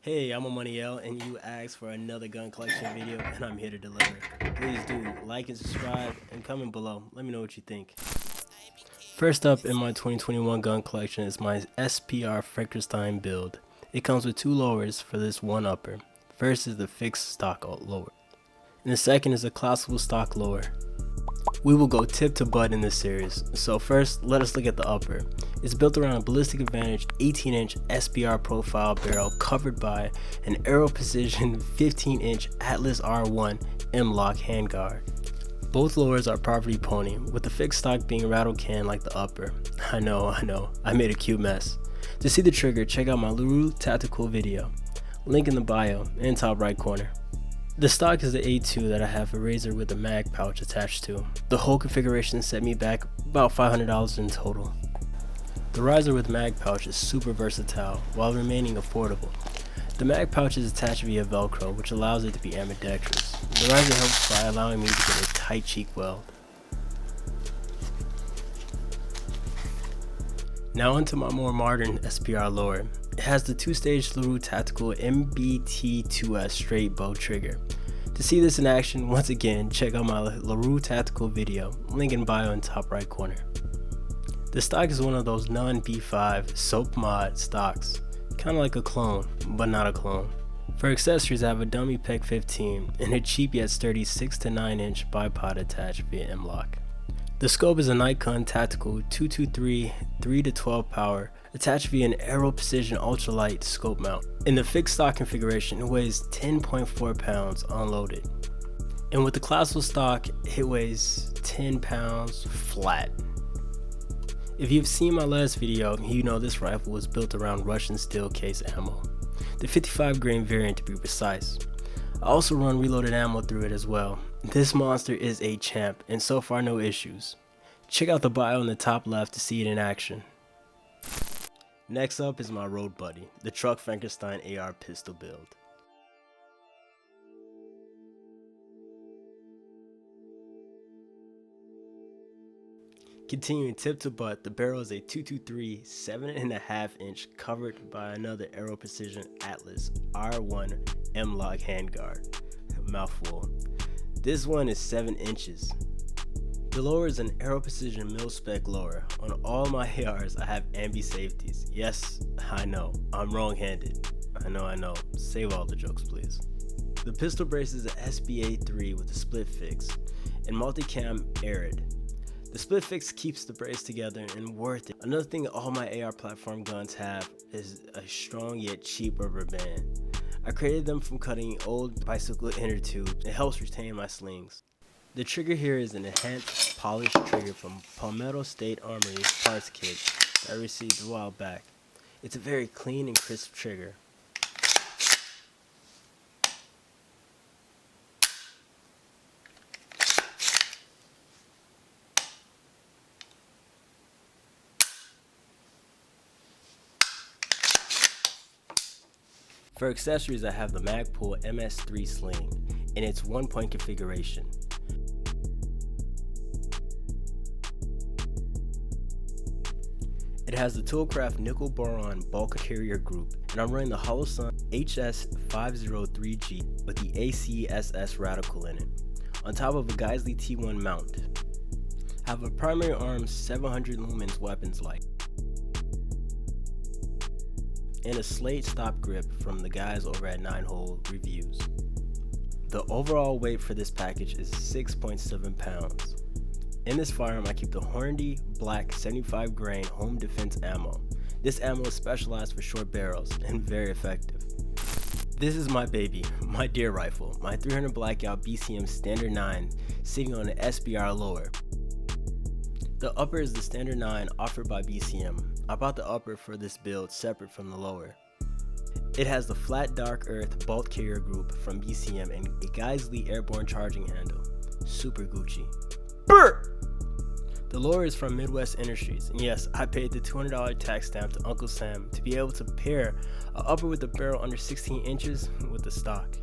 Hey, I'm Amani.L and you asked for another gun collection video and I'm here to deliver. Please do like and subscribe and comment below. Let me know what you think. First up in my 2021 gun collection is my SPR Frankenstein build. It comes with two lowers for this one upper. First is the fixed stock lower, and the second is a collapsible stock lower. We will go tip to butt in this series, so first let us look at the upper. It's built around a ballistic advantage 18-inch SPR profile barrel covered by an Aero Precision 15-inch Atlas R1 M-Lock handguard. Both lowers are property pony, with the fixed stock being rattle can like the upper. I know, I made a cute mess. To see the trigger, check out my LaRue tactical video, link in the bio and top right corner. The stock is the A2 that I have a razor with a mag pouch attached to. The whole configuration set me back about $500 in total. The riser with mag pouch is super versatile while remaining affordable. The mag pouch is attached via Velcro, which allows it to be ambidextrous. The riser helps by allowing me to get a tight cheek weld. Now onto my more modern SPR lower. It has the two-stage LaRue Tactical MBT2S straight bow trigger. To see this in action, once again, check out my LaRue Tactical video, link in bio in top right corner. The stock is one of those non-B5 soap mod stocks, kind of like a clone, but not a clone. For accessories, I have a dummy PEG 15 and a cheap yet sturdy 6 to 9 inch bipod attached via M-Lock. The scope is a Nikon Tactical 223 3 to 12 power attached via an Aero Precision ultralight scope mount. In the fixed stock configuration, it weighs 10.4 pounds unloaded. And with the collapsible stock, it weighs 10 pounds flat. If you've seen my last video, you know this rifle was built around Russian steel case ammo, the 55 grain variant to be precise. I also run reloaded ammo through it as well. This monster is a champ and so far no issues. Check out the bio in the top left to see it in action. Next up is my road buddy, the Truck Frankenstein AR pistol build. Continuing tip to butt, the barrel is a 223 7.5 inch covered by another Aero Precision Atlas R1 M-Lock handguard. Mouthful. This one is 7 inches. The lower is an Aero Precision mil-spec lower. On all my ARs, I have ambi safeties. Yes, I know, I'm wrong-handed. I know. Save all the jokes, please. The pistol brace is an SBA3 with a split fix and multicam arid. The split fix keeps the brace together and worth it. Another thing all my AR platform guns have is a strong yet cheap rubber band. I created them from cutting old bicycle inner tubes. It helps retain my slings. The trigger here is an enhanced polished trigger from Palmetto State Armory parts kit that I received a while back. It's a very clean and crisp trigger. For accessories, I have the Magpul MS3 sling in its 1-point configuration. It has the Toolcraft nickel boron bulk carrier group, and I'm running the Holosun HS503G with the ACSS radical in it, on top of a Geissele T1 mount. I have a primary arms 700 lumens weapons light, and a slate stop grip from the guys over at 9-Hole Reviews. The overall weight for this package is 6.7 pounds. In this firearm, I keep the Hornady Black 75 grain home defense ammo. This ammo is specialized for short barrels and very effective. This is my baby, my deer rifle, my 300 Blackout BCM Standard 9 sitting on an SPR lower. The upper is the Standard 9 offered by BCM. I bought the upper for this build separate from the lower. It has the flat dark earth bolt carrier group from BCM and a Geissele airborne charging handle. Super Gucci. Brr! The lower is from Midwest Industries, and yes, I paid the $200 tax stamp to Uncle Sam to be able to pair an upper with a barrel under 16 inches with the stock.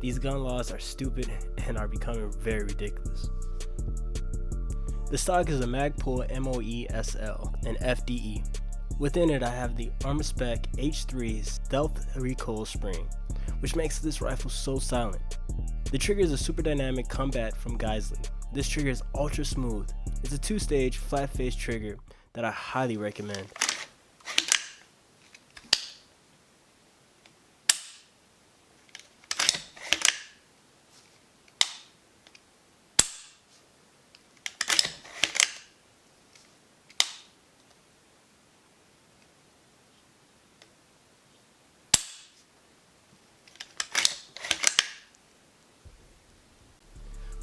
These gun laws are stupid and are becoming very ridiculous. The stock is a Magpul MOE SL and FDE. Within it I have the Armaspec H3 Stealth Recoil Spring, which makes this rifle so silent. The trigger is a super dynamic combat from Geissele. This trigger is ultra smooth. It's a 2-stage flat face trigger that I highly recommend.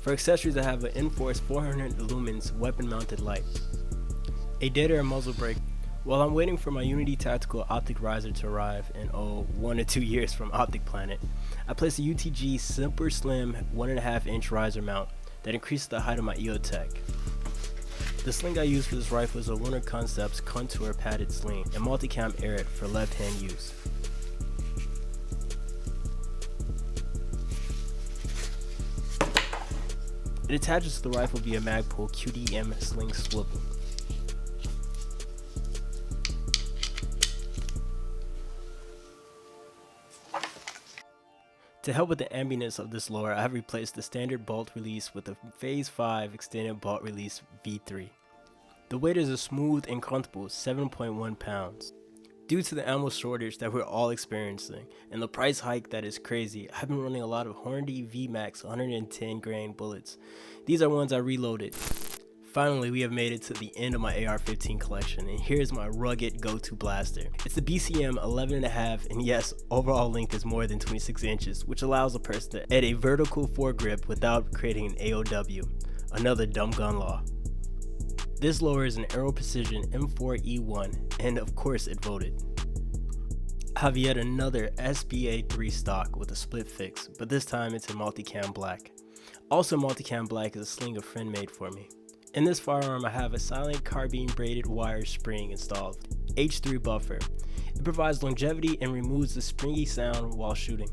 For accessories, I have an Enforce 400 lumens weapon mounted light, a dead air muzzle brake. While I'm waiting for my Unity Tactical Optic Riser to arrive in 1 to 2 years from Optic Planet, I placed a UTG super slim 1.5 inch riser mount that increases the height of my EOTech. The sling I use for this rifle is a Lunar Concepts Contour padded sling and multicam Aero for left hand use. It attaches to the rifle via Magpul QDM sling swivel. To help with the ambiness of this lower, I have replaced the standard bolt release with a Phase 5 extended bolt release V3. The weight is a smooth and comfortable 7.1 pounds. Due to the ammo shortage that we're all experiencing and the price hike that is crazy, I've been running a lot of Hornady VMAX 110 grain bullets. These are ones I reloaded. Finally, we have made it to the end of my AR15 collection, and here's my rugged go-to blaster. It's the BCM 11.5, and yes, overall length is more than 26 inches, which allows a person to add a vertical foregrip without creating an AOW, another dumb gun law. This lower is an Aero Precision M4E1, and of course it voted. I have yet another SBA3 stock with a split fix, but this time it's in multicam black. Also multicam black is a sling a friend made for me. In this firearm I have a silent carbine braided wire spring installed, H3 buffer. It provides longevity and removes the springy sound while shooting.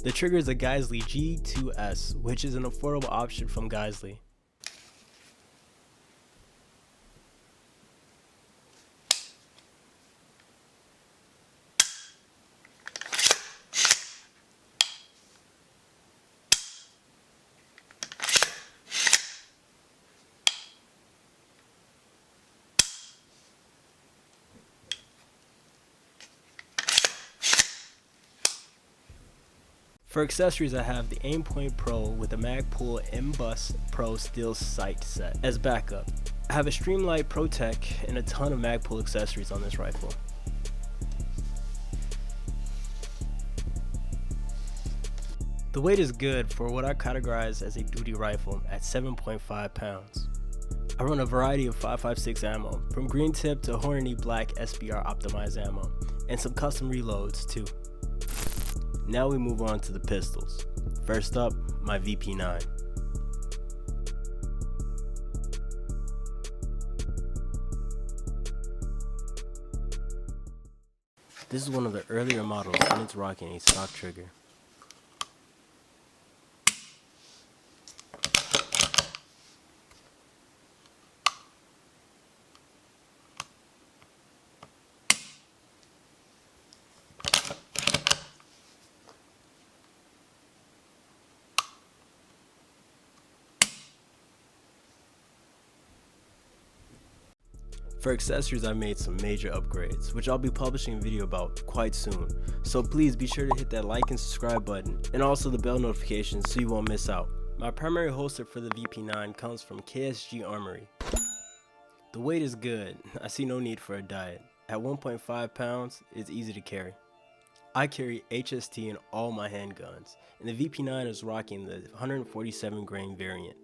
The trigger is a Geissele G2S, which is an affordable option from Geissele. For accessories, I have the Aimpoint Pro with a Magpul M-Bus Pro steel sight set as backup. I have a Streamlight Protec and a ton of Magpul accessories on this rifle. The weight is good for what I categorize as a duty rifle at 7.5 pounds. I run a variety of 5.56 ammo, from green tip to Hornady black SBR optimized ammo, and some custom reloads too. Now we move on to the pistols. First up, my VP9. This is one of the earlier models and it's rocking a stock trigger. For accessories, I made some major upgrades, which I'll be publishing a video about quite soon, so please be sure to hit that like and subscribe button, and also the bell notification so you won't miss out. My primary holster for the VP9 comes from KSG Armory. The weight is good, I see no need for a diet. At 1.5 pounds, it's easy to carry. I carry HST in all my handguns, and the VP9 is rocking the 147 grain variant.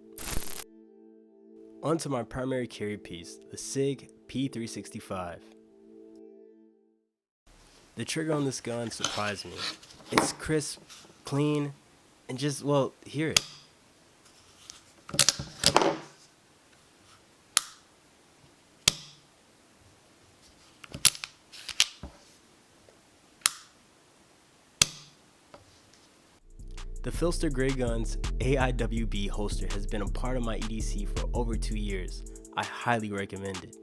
Onto my primary carry piece, the Sig P365. The trigger on this gun surprised me. It's crisp, clean, and just, well, hear it. The Filster Grey Guns AIWB holster has been a part of my EDC for over 2 years. I highly recommend it.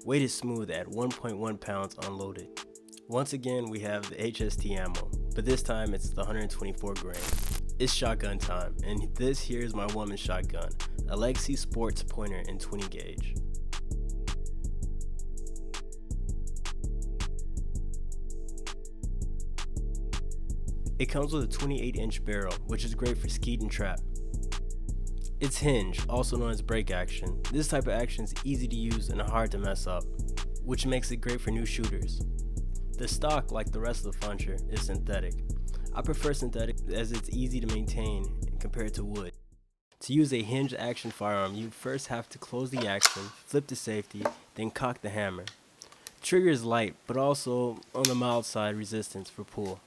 Weight is smooth at 1.1 pounds unloaded. Once again, we have the HST ammo, but this time it's the 124 grain. It's shotgun time, and this here is my woman's shotgun, a Legacy Sports Pointer in 20 gauge. It comes with a 28-inch barrel, which is great for skeet and trap. It's hinged, also known as break action. This type of action is easy to use and hard to mess up, which makes it great for new shooters. The stock, like the rest of the Funcher, is synthetic. I prefer synthetic as it's easy to maintain compared to wood. To use a hinged action firearm, you first have to close the action, flip to safety, then cock the hammer. Trigger is light, but also on the mild side resistance for pull.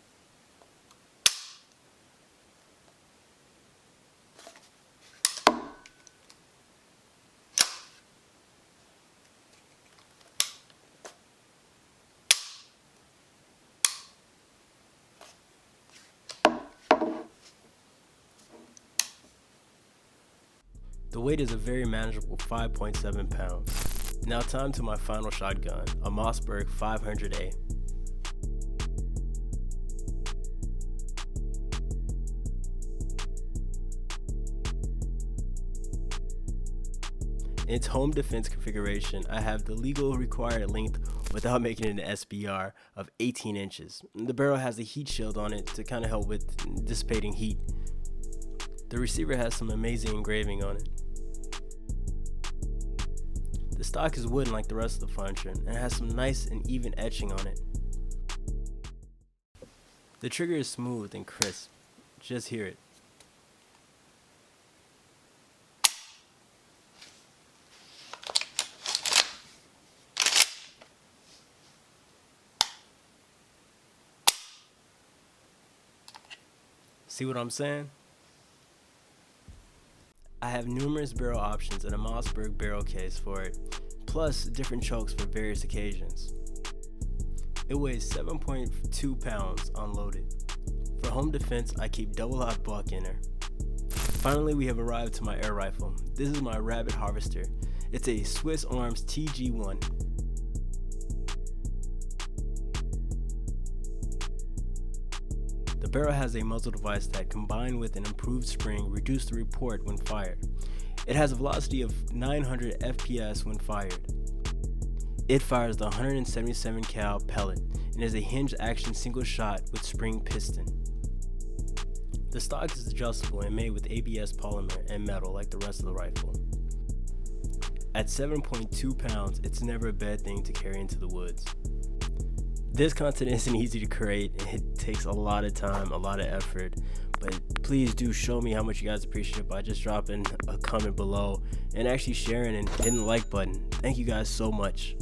The weight is a very manageable 5.7 pounds. Now time to my final shotgun, a Mossberg 500A. In its home defense configuration, I have the legal required length without making it an SBR of 18 inches. The barrel has a heat shield on it to kind of help with dissipating heat. The receiver has some amazing engraving on it. The stock is wooden like the rest of the Funcher and has some nice and even etching on it. The trigger is smooth and crisp. Just hear it. See what I'm saying? I have numerous barrel options and a Mossberg barrel case for it, plus different chokes for various occasions. It weighs 7.2 pounds unloaded. For home defense, I keep double-aught buck in her. Finally, we have arrived to my air rifle. This is my Rabbit Harvester. It's a Swiss Arms TG1. The barrel has a muzzle device that, combined with an improved spring, reduced the report when fired. It has a velocity of 900 FPS when fired. It fires the 177 cal pellet and is a hinged action single shot with spring piston. The stock is adjustable and made with ABS polymer and metal like the rest of the rifle. At 7.2 pounds, it's never a bad thing to carry into the woods. This content isn't easy to create. It takes a lot of time, a lot of effort, but please do show me how much you guys appreciate it by just dropping a comment below and actually sharing and hitting the like button. Thank you guys so much.